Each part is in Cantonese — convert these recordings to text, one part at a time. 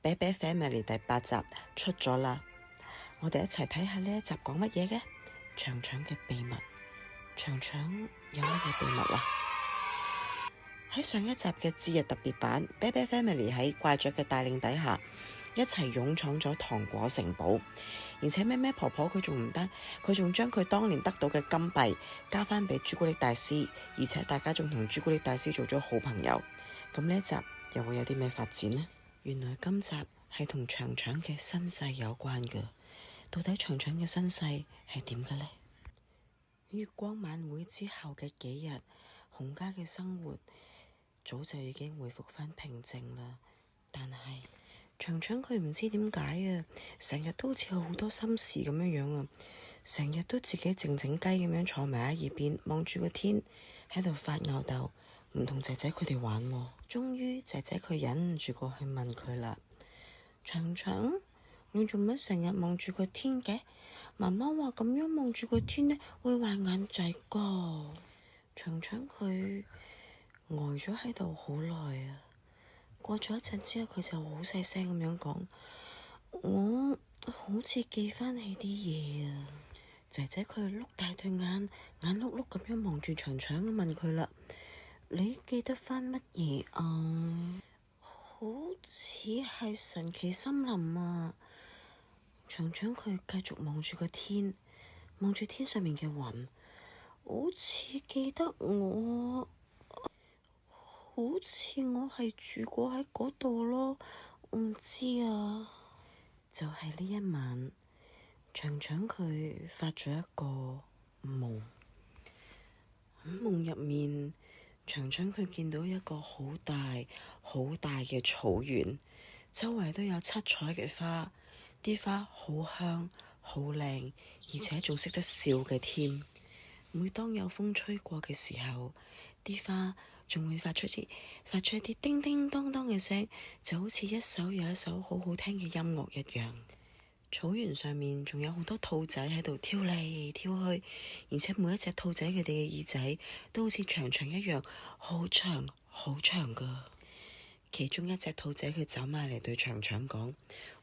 啤啤 Family 第8集出咗啦，我哋一齊睇下呢一集講乜嘢嘅？長長嘅秘密，長長有乜嘢秘密啊？喺上一集嘅節日特別版，啤啤 Family 喺怪雀嘅帶領底下，一齊勇闖咗糖果城堡，而且咩咩婆婆佢仲唔單，佢仲將佢當年得到嘅金幣交翻俾朱古力大師，而且大家仲同朱古力大師做咗好朋友。咁呢一集又會有啲咩發展呢？原來今集係同長長嘅身世有關嘅，到底長長嘅身世係點嘅呢？月光晚會之後嘅幾日，洪家嘅生活早就已經恢復翻平靜啦，但係長長佢唔知點解啊，成日都好似有好多心事咁樣啊，成日都自己靜靜雞咁樣坐埋喺一邊，望住個天喺度發吽哣，唔同姐姐佢哋玩喎。終於姐姐佢忍唔住過去問佢啦：長長，你做乜成日望住個天嘅？媽媽話咁樣望住個天呢，會壞眼仔噶。長長佢呆咗喺度好耐啊，過咗一陣之後，佢就好細聲咁樣講：我好似記翻起啲嘢啊。姐姐佢碌大對眼，眼碌碌咁樣望住長長咁問佢啦：你記得翻乜嘢啊？好似係神奇森林啊。長長佢繼續望住個天，望住天上面嘅雲，好似記得我。好似我係住過喺嗰度咯，唔知啊。就係呢一晚，長長佢發咗一個夢。喺夢入面，長長佢見到一個好大好大嘅草原，周圍都有七彩嘅花，啲花好香好靚，而且仲識得笑嘅添。每當有風吹過嘅時候，啲花仲會發出一啲叮叮當當嘅聲，就好似一首又一首好好聽嘅音樂一樣。草原上面仲有好多兔仔喺度跳嚟跳去，而且每一隻兔仔佢哋嘅耳仔都好似長長一樣，好長好長噶。其中一隻兔仔佢走埋嚟對長長講：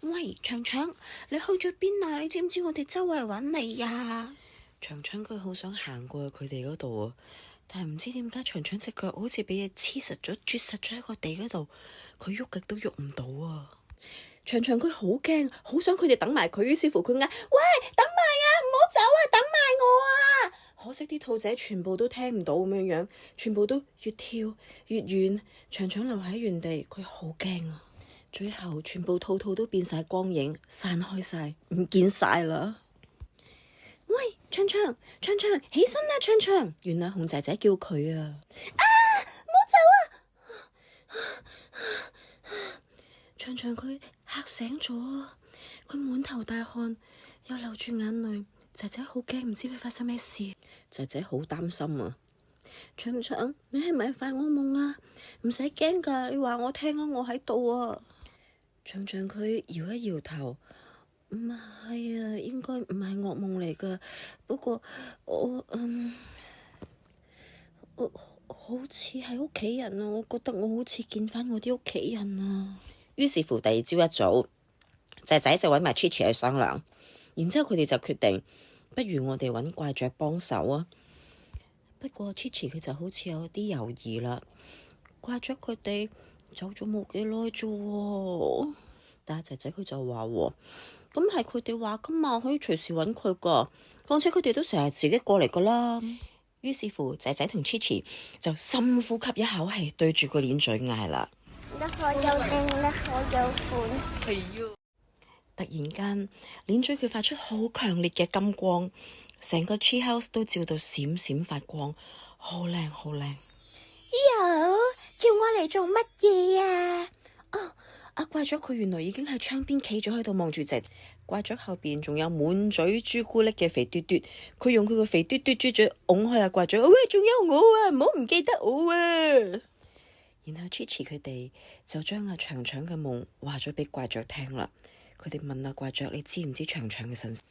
喂，長長，你去咗邊啊？你知唔知我哋周圍揾你呀？長長佢好想行過去佢哋嗰度啊，但係唔知點解長長隻腳好似俾嘢黐實咗，啜實咗喺個地嗰度，佢喐極都喐唔到啊！長長佢好驚，好想佢哋等埋佢，於是乎佢嗌：喂，等埋啊，唔好走啊，等埋我啊！可惜啲兔仔全部都聽唔到咁樣樣，全部都越跳越遠，長長留喺原地，佢好驚啊！最後全部兔兔都變晒光影，散開晒，唔見晒啦！喂，長長，長長，起身啦，長長！原來熊仔仔叫佢啊！唔好走啊！長長佢嚇醒咗啊！佢滿頭大汗，又流住眼淚。仔仔好驚，唔知佢發生咩事。仔仔好擔心啊！長長，你係咪發惡夢啊？唔使驚噶，你話我聽啊，我喺度啊！長長佢搖一搖頭。唔係啊，應該唔係噩夢嚟噶。不過我好似係屋企人啊，我覺得我好似見翻我啲屋企人啊。於是乎第二朝一早，仔仔就揾埋 Chichi 去商量，然之後佢哋就決定，不如我哋揾怪雀幫手啊。不過 Chichi 佢就好似有啲猶豫啦。怪雀佢哋走咗冇幾耐啫，但係仔仔佢就話喎。咁係佢哋話噶嘛，可以隨時揾佢噶，況且佢哋都成日自己過嚟噶啦。於是乎，仔仔同 Chichi 就深呼吸一口氣，對住個鏈嘴嗌啦：得可有靚，得可有款。係啊！突然間，鏈嘴佢發出好強烈嘅金光，成個 tree house 都照到閃閃發光，好靚好靚。喲，叫我嚟做乜嘢啊？哦，阿怪雀佢原來已經喺窗邊企咗喺度望住仔仔。怪雀後邊仲有滿嘴朱古力嘅肥嘟嘟，佢用佢個肥嘟嘟豬嘴拱開阿怪雀。喂，仲有我啊，唔好唔記得我啊！然後 Chichi 佢哋就將阿長長嘅夢話咗俾怪雀聽啦。佢哋問阿怪雀：你知唔知長長嘅身世？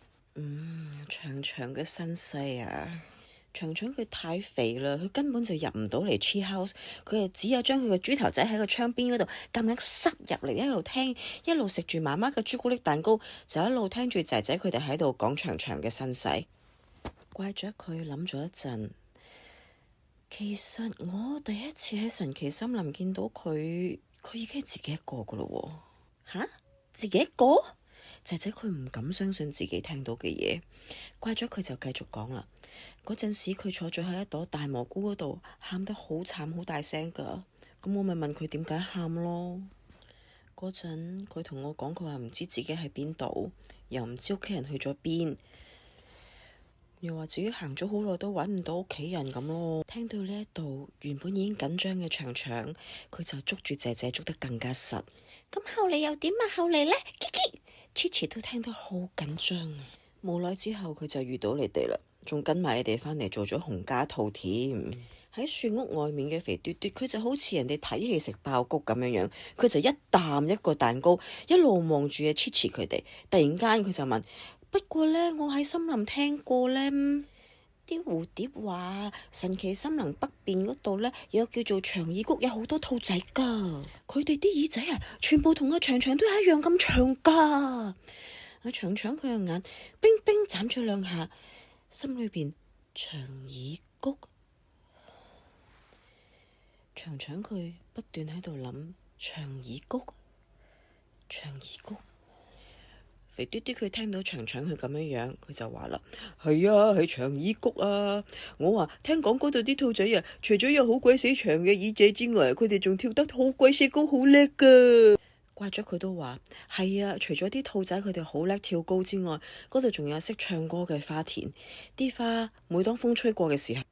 長長嘅身世啊！長長佢太肥啦，佢根本就入唔到嚟 tree house，佢係只有將佢個豬頭仔喺個窗邊嗰度夾硬塞入嚟，一路聽，一路食住媽媽嘅朱古力蛋糕，就一路聽住仔仔佢哋喺度講長長嘅身世。怪雀佢諗咗一陣，其實我第一次喺神奇森林見到佢已經係自己一個噶咯喎。吓？自己一個？仔仔佢唔敢相信自己聽到嘅嘢。怪雀佢就繼續講啦。嗰陣時佢坐咗喺一朵大蘑菇嗰度，喊得好慘好大聲噶。咁我咪問佢點解喊咯。嗰陣佢同我講，佢話唔知自己喺邊度，又唔知屋企人去咗邊，又話自己行咗好耐都揾唔到屋企人咁咯。聽到呢一度，原本已經緊張嘅長長，佢就捉住姐姐捉得更加實。咁後嚟又點啊？後嚟呢？Chichi 都聽得好緊張啊！無耐之後佢就遇到你哋啦，仲跟埋你哋返嚟做咗洪家兔添。喺樹屋外面嘅肥嘟嘟，佢就好似人哋睇戲食爆谷咁樣樣，佢就一啖一個蛋糕，一路望住嘅 Chichi 佢哋。突然間佢就問：不過呢，我喺森林聽過呢啲蝴蝶話神奇森林北邊嗰度呢，有個叫做長耳谷，有好多兔仔噶。佢哋啲耳仔啊，全部同阿長長都係一樣咁長噶。阿長長佢嘅眼冰冰眨咗兩下，心裏邊長耳谷。長長佢不斷喺度諗長耳谷，長耳谷。肥嘟嘟佢聽到長長佢咁樣樣，佢就話啦：係啊，係長耳谷啊！我話聽講嗰度啲兔仔啊，除咗有好鬼死長嘅耳仔之外，佢哋仲跳得好鬼死高，好叻噶。怪咗佢都話：係啊，除咗啲兔仔佢哋好叻跳高之外，嗰度仲有識唱歌嘅花田，啲花每當風吹過嘅時候，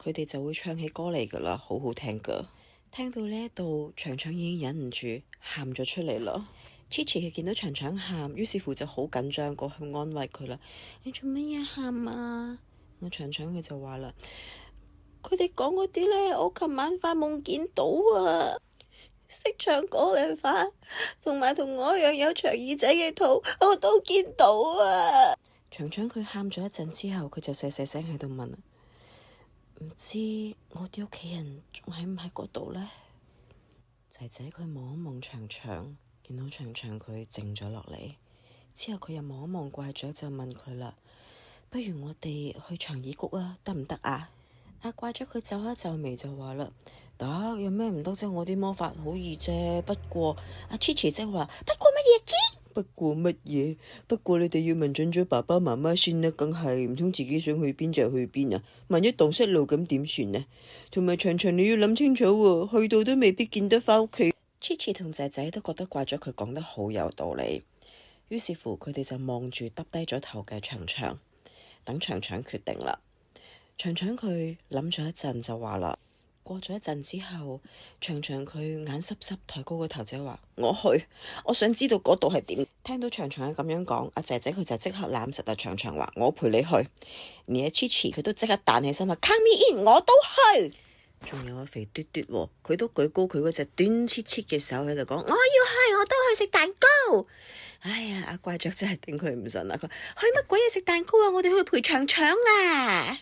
佢哋就會唱起歌嚟噶啦，好好聽噶。聽到呢一度，長長已經忍唔住喊咗出嚟啦。Chichi 佢見到長長喊，於是乎就好緊張過去安慰佢啦。你做乜嘢喊啊？我長長佢就話啦，佢哋講嗰啲呢，我琴晚發夢見到啊，識唱歌嘅花，同埋同我一樣有長耳仔嘅兔，我都見到啊。長長佢喊咗一陣之後，佢就細細聲喺度問，唔知我啲屋企人仲喺唔喺嗰度呢？仔仔佢望一望長長。見到長長佢靜咗落嚟，之後佢又望一望怪雀，就問佢啦：不如我哋去長耳谷啊，得唔得啊？阿怪雀佢皺一皺眉就話啦：得，有咩唔得啫？我啲魔法好易啫。不過阿 Chichi 即係話：不過乜嘢？不過乜嘢？不過你哋要問準咗爸爸媽媽先啦，梗係唔通自己想去邊就去邊啊？萬一蕩失路咁點算啊？同埋長長你要諗清楚喎，去到都未必見得返屋企。Chichi 同仔仔都覺得怪咗佢講得好有道理，於是乎佢哋就望住耷低咗頭嘅長長，等長長決定啦。長長佢諗咗一陣就話啦，過咗一陣之後，長長佢眼濕濕抬高個頭就話：我去，我想知道嗰度係點。聽到長長咁樣講，阿仔仔佢就即刻攬實阿長長話：我陪你去。而阿 Chichi 佢都即刻彈起身話：Come me in，我都去。仲有阿肥嘟嘟喎，佢都舉高佢嗰隻短切切嘅手喺度講：我要去，我都去食蛋糕。哎呀，阿怪雀真係頂佢唔順啦！佢去乜鬼嘢食蛋糕啊？我哋去陪長長啊！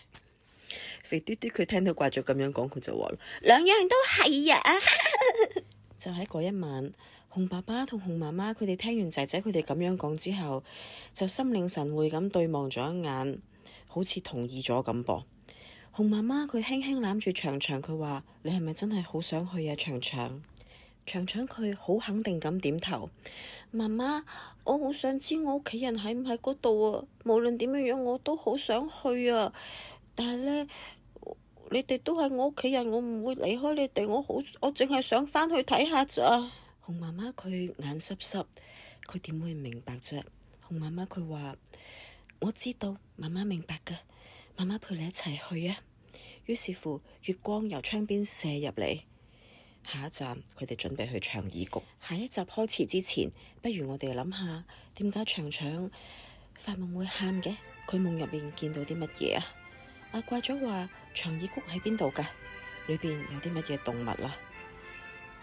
肥嘟嘟佢聽到怪雀咁樣講，佢就話：兩樣都係啊！就喺嗰一晚，熊爸爸同熊媽媽佢哋聽完仔仔佢哋咁樣講之後，就心領神會咁對望咗一眼，好似同意咗咁噃。熊媽媽佢輕輕攬住長長，佢話：你係咪真係好想去啊？長長，長長佢好肯定咁點頭。媽媽，我好想知我屋企人喺唔喺嗰度啊！無論點樣樣，我都好想去啊！但係呢，你哋都係我屋企人，我唔會離開你哋。我淨係想返去睇下咋。熊媽媽佢眼濕濕，佢點會唔明白啫？熊媽媽佢話：我知道，媽媽明白㗎。媽媽陪你一齊去啊！於是乎，月光由窗邊射入嚟。下一站，佢哋準備去長耳谷。下一集開始之前，不如我哋諗下點解長長發夢會喊嘅？佢夢入面見到啲乜嘢啊？阿怪咗話長耳谷喺邊度㗎？裏邊有啲乜嘢動物啊？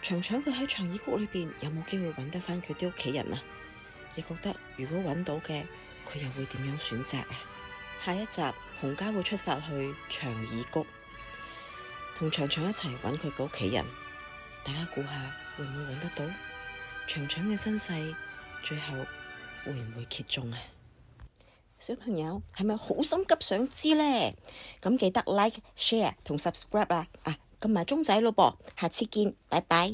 長長佢喺長耳谷裏邊有冇機會揾得返佢啲屋企人啊？你覺得如果揾到嘅，佢又會點樣選擇啊？下一集洪家會出發去長耳谷，同長長一齊揾佢嘅屋企人。大家估下會唔會揾得到長長嘅身世？最後會唔會揭盅啊？小朋友係咪好心急想知呢？咁記得 like、share 同 subscribe 啊！撳埋鐘仔咯噃，下次見，拜拜。